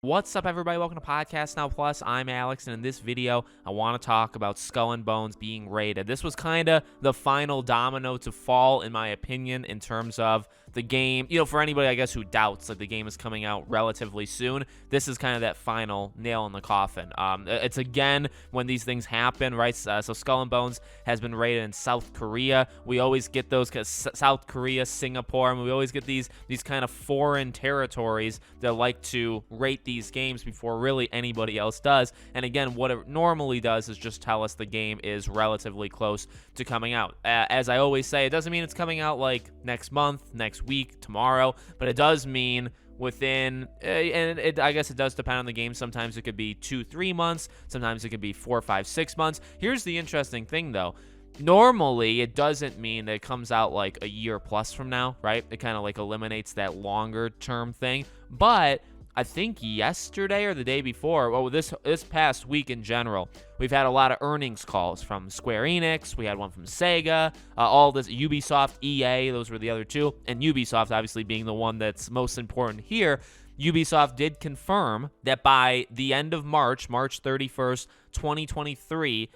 What's up, everybody? Welcome to Podcast Now Plus. I'm Alex, and in this video, I want to talk about Skull and Bones being rated. This was kind of the final domino to fall, in my opinion, in terms of the game. You know, for anybody, I guess, who doubts that the game is coming out relatively soon, this is kind of that final nail in the coffin. It's, again, when these things happen, right? So Skull and Bones has been rated in South Korea. We always get those, because South Korea, Singapore, and we always get these kind of foreign territories that like to rate these games before really anybody else does. And again, what it normally does is just tell us the game is relatively close to coming out. As I always say, it doesn't mean it's coming out like next month, next week, tomorrow, but it does mean within, and I guess it does depend on the game. Sometimes it could be 2-3 months. Sometimes it could be 4, 5, 6 months. Here's the interesting thing, though. Normally, it doesn't mean that it comes out like a year plus from now, right? It kind of like eliminates that longer term thing. But I think yesterday or the day before, well, this past week in general, we've had a lot of earnings calls from Square Enix. We had one from Sega, all this, Ubisoft, EA, those were the other two. And Ubisoft obviously being the one that's most important here. Ubisoft did confirm that by the end of March 31st, 2023,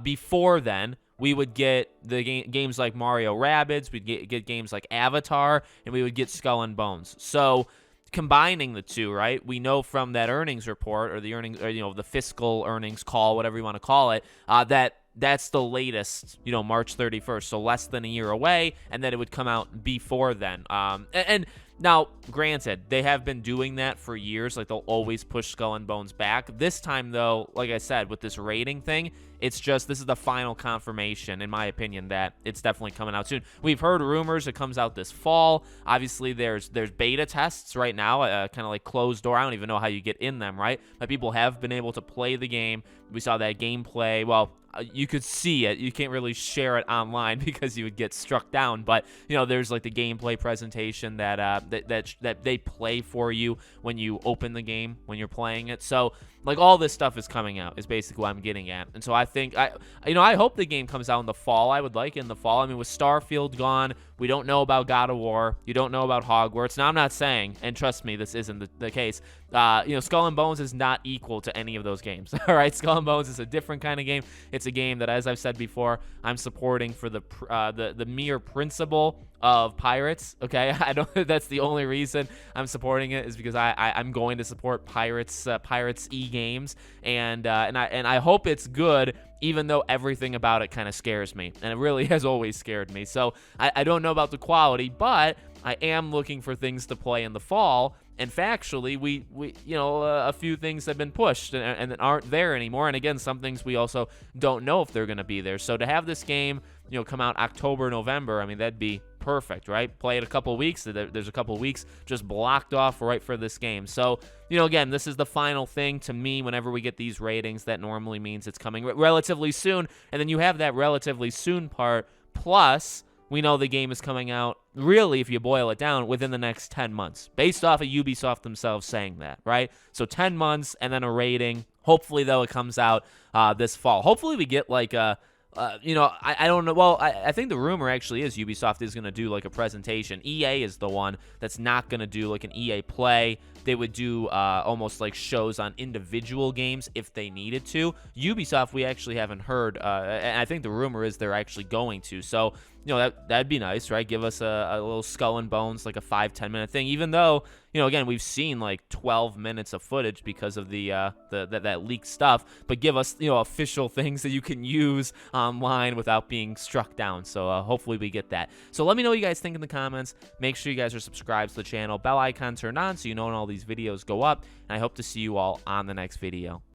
before then, we would get the games like Mario Rabbids, we'd get games like Avatar, and we would get Skull and Bones. So combining the two, right? We know from that earnings report, or the earnings, or the fiscal earnings call, whatever you want to call it, that's the latest, March 31st, so less than a year away, and that it would come out before then. And now, granted, they have been doing that for years. Like, they'll always push Skull and Bones back. This time, though, like I said, with this rating thing, it's just, this is the final confirmation, in my opinion, that it's definitely coming out soon. We've heard rumors it comes out this fall. Obviously, there's beta tests right now, kind of like closed door. I don't even know how you get in them, right? But people have been able to play the game. We saw that gameplay. Well, you could see it. You can't really share it online because you would get struck down. But there's like the gameplay presentation that they play for you when you open the game, when you're playing it. So like all this stuff is coming out is basically what I'm getting at. And so I think I hope the game comes out in the fall. I would like it in the fall. I mean, with Starfield gone, we don't know about God of War. You don't know about Hogwarts. Now, I'm not saying, and trust me, this isn't the case. Skull and Bones is not equal to any of those games. All right, Skull and Bones is a different kind of game. It's a game that, as I've said before, I'm supporting for the mere principle of pirates. Okay, I don't. That's the only reason I'm supporting it, is because I'm going to support pirates games, and I hope it's good, even though everything about it kind of scares me, and it really has always scared me. So I don't know about the quality, but I am looking for things to play in the fall. And factually, we a few things have been pushed and aren't there anymore. And again, some things we also don't know if they're going to be there. So to have this game, come out October, November, I mean, that'd be perfect, right? Play it a couple weeks. There's a couple weeks just blocked off right for this game. So, again, this is the final thing to me. Whenever we get these ratings, that normally means it's coming relatively soon. And then you have that relatively soon part, plus we know the game is coming out, really, if you boil it down, within the next 10 months, based off of Ubisoft themselves saying that, right? So 10 months and then a rating. Hopefully, though, it comes out this fall. Hopefully, we get like a, I don't know. Well, I think the rumor actually is Ubisoft is going to do like a presentation. EA is the one that's not going to do like an EA Play. They would do almost like shows on individual games if they needed to. Ubisoft, we actually haven't heard, and I think the rumor is they're actually going to. So, that'd be nice, right? Give us a little Skull and Bones, like a 5-10 minute thing. Even though, again, we've seen like 12 minutes of footage because of that leaked stuff. But give us, official things that you can use online without being struck down. So hopefully we get that. So let me know what you guys think in the comments. Make sure you guys are subscribed to the channel, bell icon turned on so you know when all these videos go up. And I hope to see you all on the next video.